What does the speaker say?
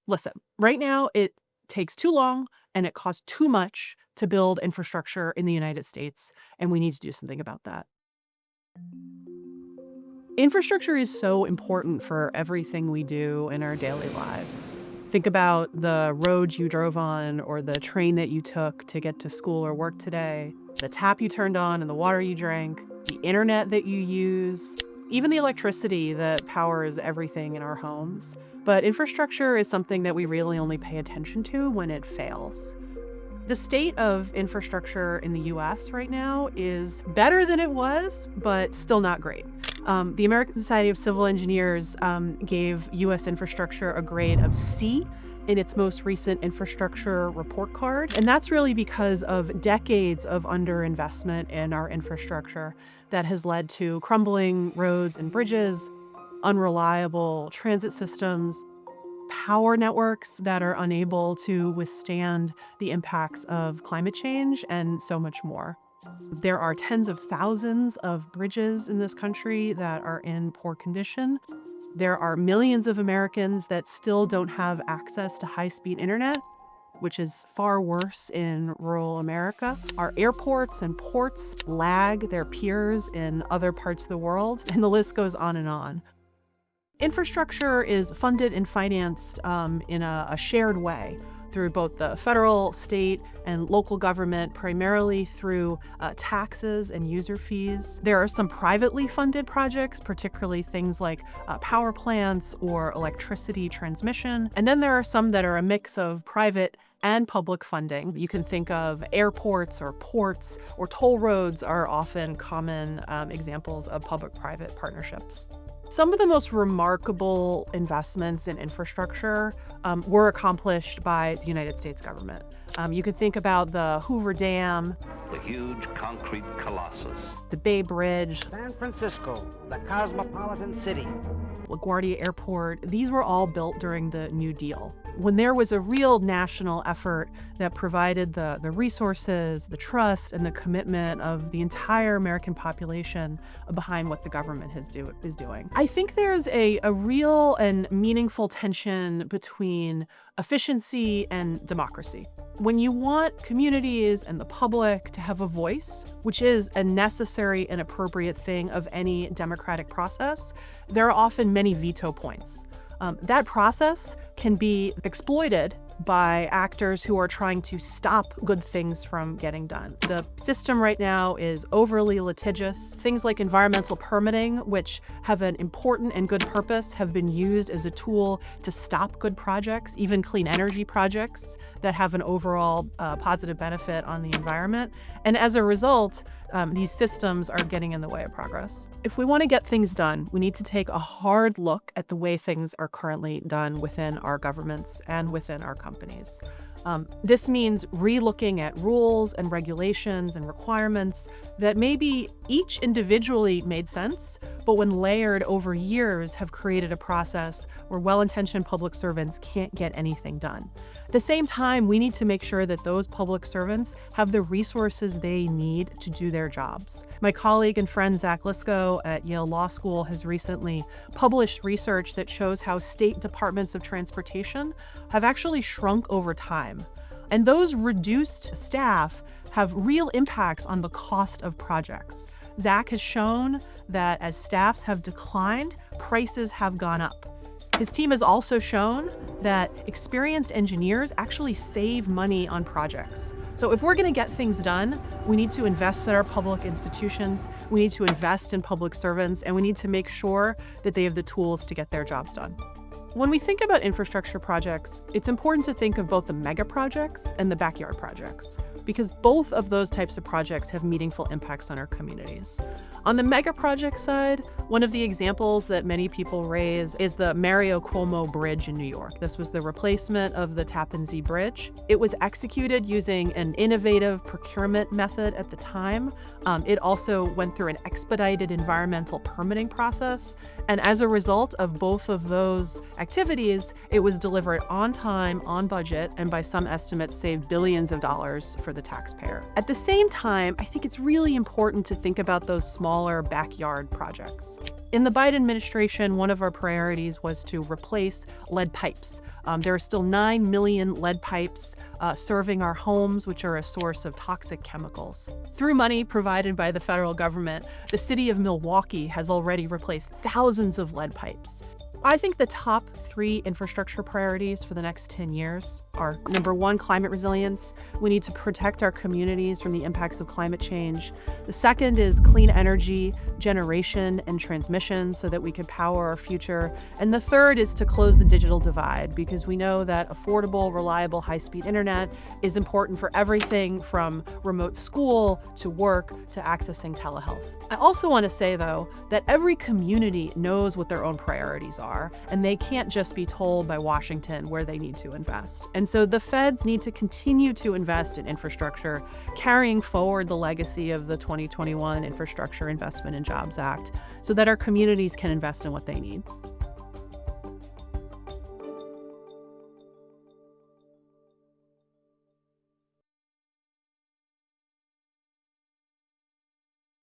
Listen, right now it takes too long and it costs too much to build infrastructure in the United States, and we need to do something about that. Infrastructure is so important for everything we do in our daily lives. Think about the roads you drove on or the train that you took to get to school or work today, the tap you turned on and the water you drank, the internet that you use, even the electricity that powers everything in our homes. But infrastructure is something that we really only pay attention to when it fails. The state of infrastructure in the US right now is better than it was, but still not great. The American Society of Civil Engineers gave US infrastructure a grade of C in its most recent infrastructure report card. And that's really because of decades of underinvestment in our infrastructure that has led to crumbling roads and bridges, unreliable transit systems, power networks that are unable to withstand the impacts of climate change, and so much more. There are tens of thousands of bridges in this country that are in poor condition. There are millions of Americans that still don't have access to high-speed internet, which is far worse in rural America. Our airports and ports lag their peers in other parts of the world, and the list goes on and on. Infrastructure is funded and financed in a shared way through both the federal, state, and local government, primarily through taxes and user fees. There are some privately funded projects, particularly things like power plants or electricity transmission. And then there are some that are a mix of private and public funding. You can think of airports or ports or toll roads are often common examples of public-private partnerships. Some of the most remarkable investments in infrastructure were accomplished by the United States government. You can think about the Hoover Dam, the huge concrete colossus, the Bay Bridge, San Francisco, the cosmopolitan city, LaGuardia Airport. These were all built during the New Deal, when there was a real national effort that provided the resources, the trust, and the commitment of the entire American population behind what the government is doing. I think there's a real and meaningful tension between efficiency and democracy. When you want communities and the public to have a voice, which is a necessary and appropriate thing of any democratic process, there are often many veto points. That process can be exploited by actors who are trying to stop good things from getting done. The system right now is overly litigious. Things like environmental permitting, which have an important and good purpose, have been used as a tool to stop good projects, even clean energy projects that have an overall positive benefit on the environment. And as a result, these systems are getting in the way of progress. If we want to get things done, we need to take a hard look at the way things are currently done within our governments and within our companies. This means re-looking at rules and regulations and requirements that maybe each individually made sense, but when layered over years have created a process where well-intentioned public servants can't get anything done. At the same time, we need to make sure that those public servants have the resources they need to do their jobs. My colleague and friend Zach Liskow at Yale Law School has recently published research that shows how state departments of transportation have actually shrunk over time. And those reduced staff have real impacts on the cost of projects. Zach has shown that as staffs have declined, prices have gone up. His team has also shown that experienced engineers actually save money on projects. So if we're going to get things done, we need to invest in our public institutions, we need to invest in public servants, and we need to make sure that they have the tools to get their jobs done. When we think about infrastructure projects, it's important to think of both the mega projects and the backyard projects, because both of those types of projects have meaningful impacts on our communities. On the mega project side, one of the examples that many people raise is the Mario Cuomo Bridge in New York. This was the replacement of the Tappan Zee Bridge. It was executed using an innovative procurement method at the time. It also went through an expedited environmental permitting process. And as a result of both of those activities, it was delivered on time, on budget, and by some estimates saved billions of dollars for the the taxpayer. At the same time, I think it's really important to think about those smaller backyard projects. In the Biden administration, one of our priorities was to replace lead pipes. There are still 9 million lead pipes serving our homes, which are a source of toxic chemicals. Through money provided by the federal government, the city of Milwaukee has already replaced thousands of lead pipes. I think the top 3 infrastructure priorities for the next 10 years are: number 1, climate resilience. We need to protect our communities from the impacts of climate change. The second is clean energy generation and transmission so that we can power our future. And the third is to close the digital divide, because we know that affordable, reliable, high-speed internet is important for everything from remote school to work to accessing telehealth. I also want to say, though, that every community knows what their own priorities are, and they can't just be told by Washington where they need to invest. And so the feds need to continue to invest in infrastructure, carrying forward the legacy of the 2021 Infrastructure Investment and Jobs Act so that our communities can invest in what they need.